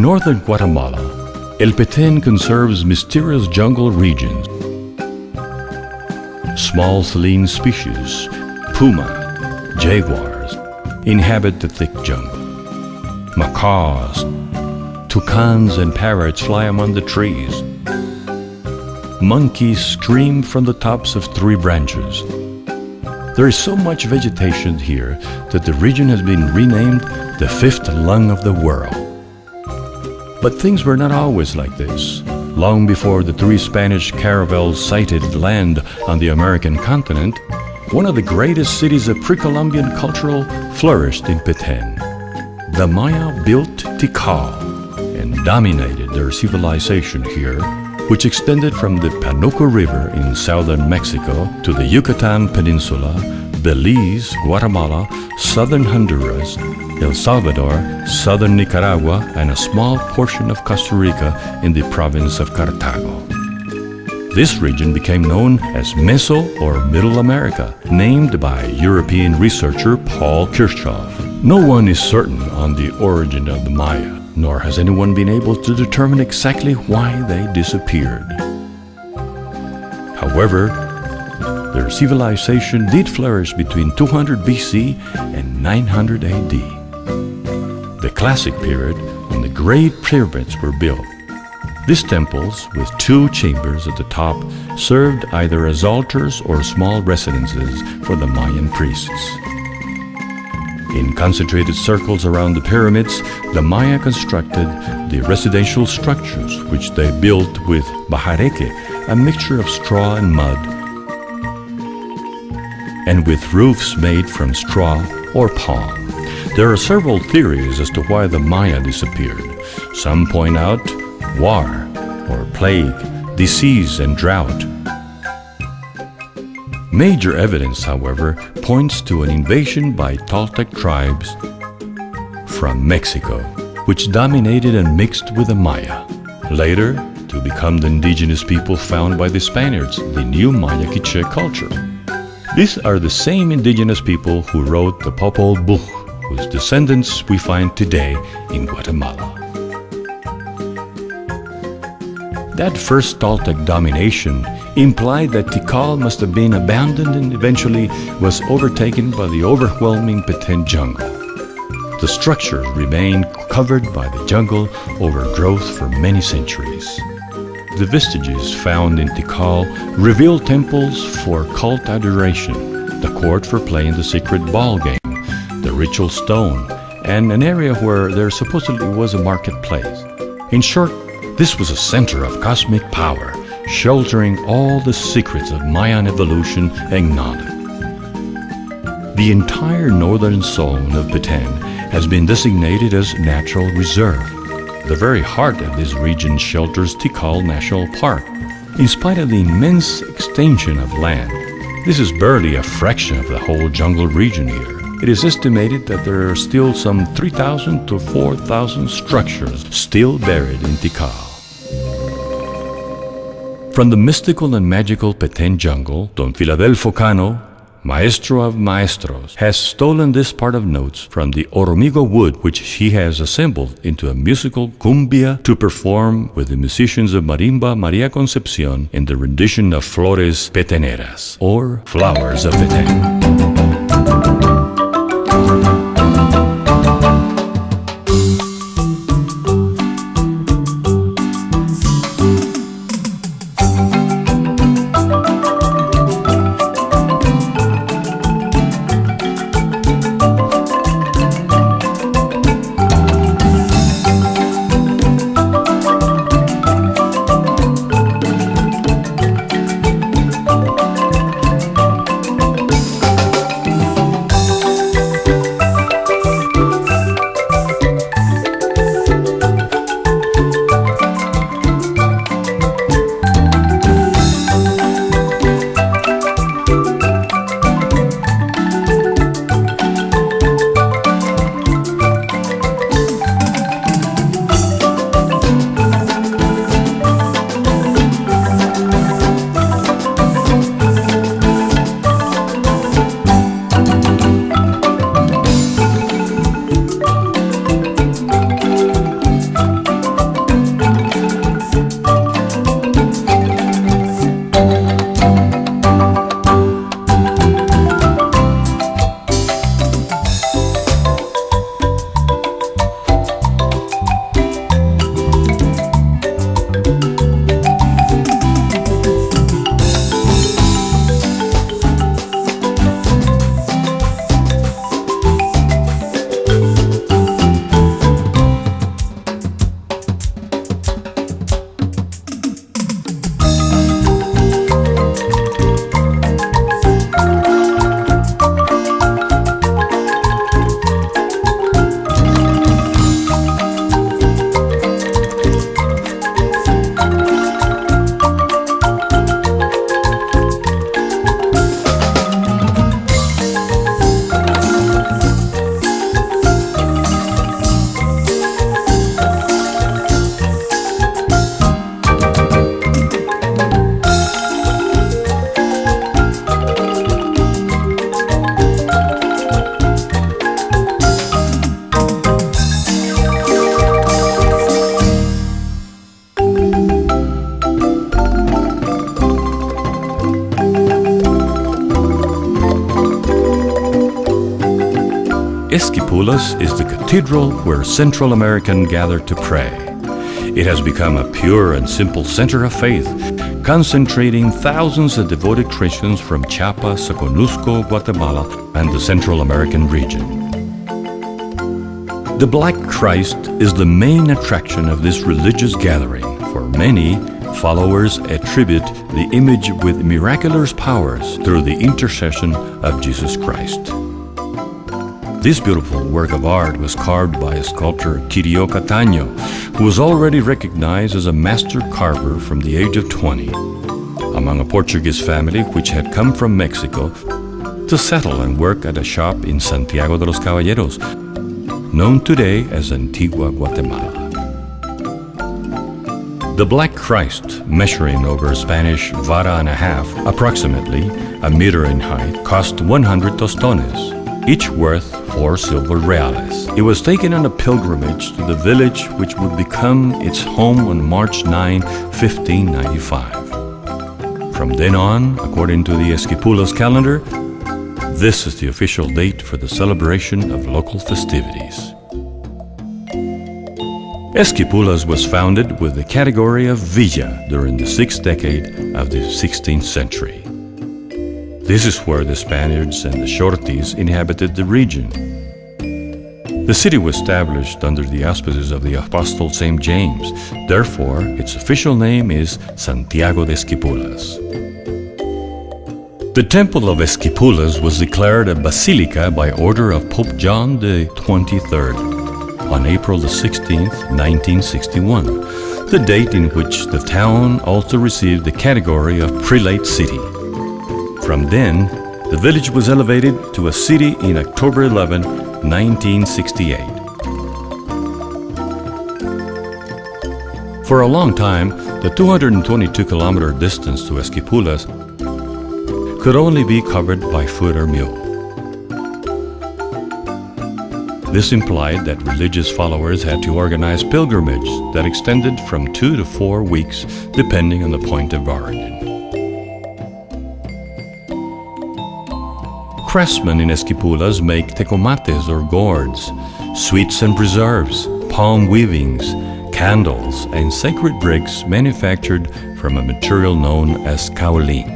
northern Guatemala, El Petén conserves mysterious jungle regions. Small feline species, puma, jaguars, inhabit the thick jungle. Macaws, toucans and parrots fly among the trees. Monkeys scream from the tops of tree branches. There is so much vegetation here that the region has been renamed the fifth lung of the world. But things were not always like this. Long before the three Spanish caravels sighted land on the American continent, one of the greatest cities of pre-Columbian culture flourished in Petén. The Maya built Tikal and dominated their civilization here, which extended from the Panuco River in southern Mexico to the Yucatan Peninsula, Belize, Guatemala, southern Honduras, El Salvador, southern Nicaragua, and a small portion of Costa Rica in the province of Cartago. This region became known as Meso or Middle America, named by European researcher Paul Kirchhoff. No one is certain on the origin of the Maya, nor has anyone been able to determine exactly why they disappeared. However, their civilization did flourish between 200 BC and 900 AD, the classic period when the great pyramids were built. These temples, with two chambers at the top, served either as altars or small residences for the Mayan priests. In concentrated circles around the pyramids, the Maya constructed the residential structures, which they built with bajareque, a mixture of straw and mud, and with roofs made from straw or palm. There are several theories as to why the Maya disappeared. Some point out war or plague, disease and drought. Major evidence, however, points to an invasion by Toltec tribes from Mexico, which dominated and mixed with the Maya. Later, to become the indigenous people found by the Spaniards, the new Maya Quiche culture. These are the same indigenous people who wrote the Popol Vuh, whose descendants we find today in Guatemala. That first Toltec domination implied that Tikal must have been abandoned and eventually was overtaken by the overwhelming Petén jungle. The structures remained covered by the jungle overgrowth for many centuries. The vestiges found in Tikal reveal temples for cult adoration, the court for playing the secret ball game, the ritual stone, and an area where there supposedly was a marketplace. In short, this was a center of cosmic power, sheltering all the secrets of Mayan evolution and knowledge. The entire northern zone of Petén has been designated as Natural Reserve. The very heart of this region shelters Tikal National Park. In spite of the immense extension of land, this is barely a fraction of the whole jungle region here. It is estimated that there are still some 3,000 to 4,000 structures still buried in Tikal. From the mystical and magical Petén jungle, Don Filadelfo Cano, Maestro of Maestros, has stolen this part of notes from the oromigo wood, which he has assembled into a musical cumbia to perform with the musicians of Marimba Maria Concepcion in the rendition of Flores Peteneras, or Flowers of Petén. Esquipulas is the cathedral where Central Americans gather to pray. It has become a pure and simple center of faith, concentrating thousands of devoted Christians from Chiapas, Soconusco, Guatemala, and the Central American region. The Black Christ is the main attraction of this religious gathering. For many, followers attribute the image with miraculous powers through the intercession of Jesus Christ. This beautiful work of art was carved by sculptor Quirino Cataño, who was already recognized as a master carver from the age of 20, among a Portuguese family which had come from Mexico to settle and work at a shop in Santiago de los Caballeros, known today as Antigua Guatemala. The Black Christ, measuring over Spanish vara and a half, approximately a meter in height, cost 100 tostones, each worth 4 silver reales. It was taken on a pilgrimage to the village which would become its home on March 9, 1595. From then on, according to the Esquipulas calendar, this is the official date for the celebration of local festivities. Esquipulas was founded with the category of villa during the 6th decade of the 16th century. This is where the Spaniards and the Shorties inhabited the region. The city was established under the auspices of the Apostle St. James. Therefore, its official name is Santiago de Esquipulas. The Temple of Esquipulas was declared a basilica by order of Pope John the 23rd on April the 16th, 1961, the date in which the town also received the category of prelate city. From then, the village was elevated to a city in October 11, 1968. For a long time, the 222-kilometer distance to Esquipulas could only be covered by foot or mule. This implied that religious followers had to organize pilgrimages that extended from 2 to 4 weeks, depending on the point of origin. Craftsmen in Esquipulas make tecomates or gourds, sweets and preserves, palm weavings, candles, and sacred bricks manufactured from a material known as kaolin.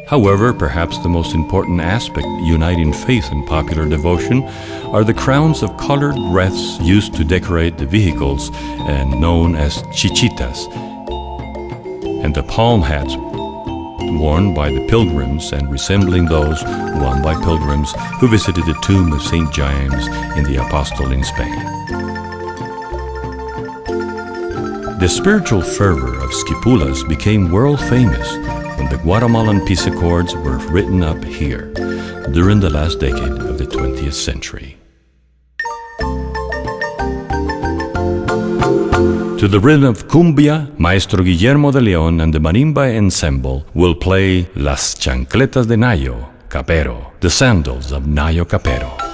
However, perhaps the most important aspect uniting faith and popular devotion are the crowns of colored wreaths used to decorate the vehicles and known as chichitas, and the palm hats worn by the pilgrims and resembling those worn by pilgrims who visited the tomb of St. James in the Apostle in Spain. The spiritual fervor of Esquipulas became world famous when the Guatemalan peace accords were written up here during the last decade of the 20th century. To the rhythm of cumbia, Maestro Guillermo de León and the Marimba Ensemble will play Las Chancletas de Nayo, Capero, the sandals of Nayo Capero.